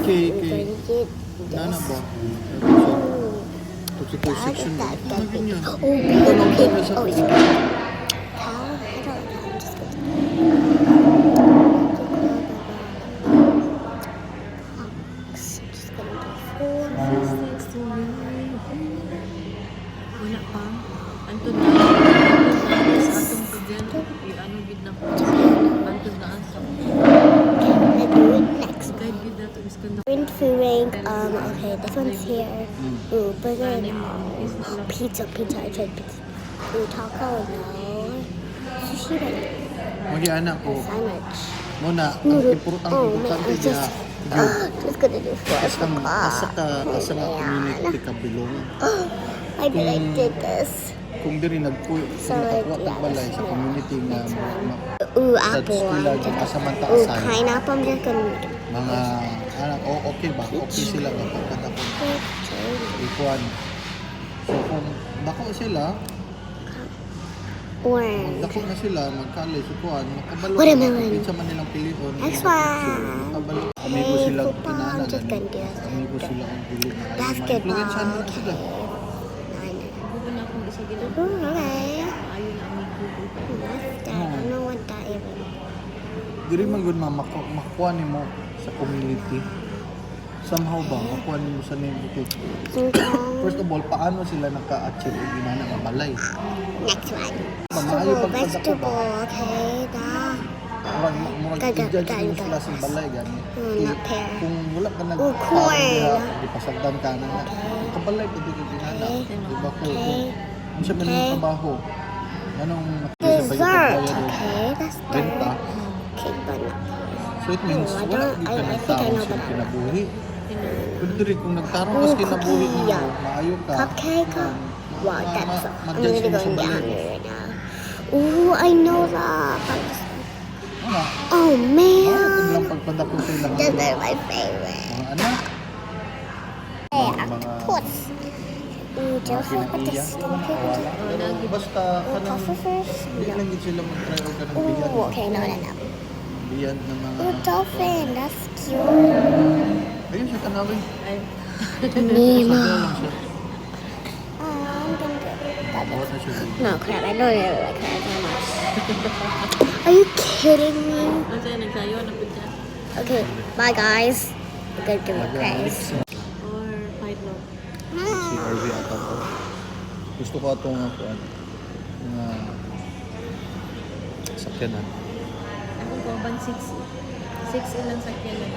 kay Get nana this. ba? Ito sa section mo. Ano ganyan? Oh, Tanong big. ka na sa Oh, it's kuha. how? I don't know. I'm just gonna do four. Wala pa. Antod na. Antod na. Sa atong tudyan. Ano gid na. Antod na asa. Let's do it next. Guide gid na to iskan na. Print food. Okay, this one's here. Ooh, burger, no. Pizza. I tried pizza. Ooh, taco, no. Sushi, no. Magi anak ko. Sandwich. Muna, ang importante I'm niya. just gonna do four. Asa nga community ka bilong. I did this. Kung diri nagkuha balay sa community nga Ooh, sa apple. eskwela kasamanta Ooh, asay. pineapple. I'm just gonna make it. Mga anak, okay ba? Okay sila nga pagkatapos. Ikuan. So kung dako sila, Orange. dako na sila mag-college, ikuan, makabalo Watermelon. kinsa man nilang pilion. Next one. Makabalo. Amigo sila Football. I'm kinahanglan. just gonna do this. Amigo sila ang pili na ayaw Basketball. ma-influensyahan mo sila. Gusto na akong isa gid. Okay. Ayon na ang amigo. What's that? I don't know what that even. Diri man gud makuha nimo sa community. Somehow ba makuha nimo sa neighborhood. First of all, paano sila naka-achieve og ginana nga balay? Next one. Maayo Vegetable, pagpadako ba? okay, Murag Gaga, i-judge mo gaga. sila sa balay gani. Not pear. Kung wala ka nag corn. di pasagdan ka na. Kabalay pud gyud ginana. Di ba ko? Okay. Unsa man Okay. yung trabaho? Anong Dessert, okay, that's Renta. dessert. Cake banana. So it means Oh, I wala don't- gyud ka I think I nagtarong know sa that. kinabuhi. Pero diri kung nagtarong ka Oh, sa kinabuhi cookie, mo, yeah. maayo ka. Cupcake. Wow, that's. I'm ma-judge really mo sa going down balay. here right now. Ooh, I know that. Ano? Oh Ano man, lang pagpadako sa ilang those are my favorite. mga anak? Hey, Mga octopus. Ooh, Joseph, what pinaiya. this stupid? Wala. Pero basta kanang Pufferfish? di lang gid sila mag-try og kanang biyan. Ooh, okay, no. Biyan ng mga Ooh, dolphin, that's cute. ayun siya tanawin. Ay. Nemo. Sabi lang siya. Oh, I'm gonna do that. Buhat na siya. No, crap, I don't really like her that much. Are you kidding me? Unsa nagsayo na pud siya? Okay, bye guys. I'm gonna give you a praise. Or fight no. Si RV ata ko. Gusto ko atong kuan nga sakyanan. Ako ko ban 6. 6 ilang sakyan lang.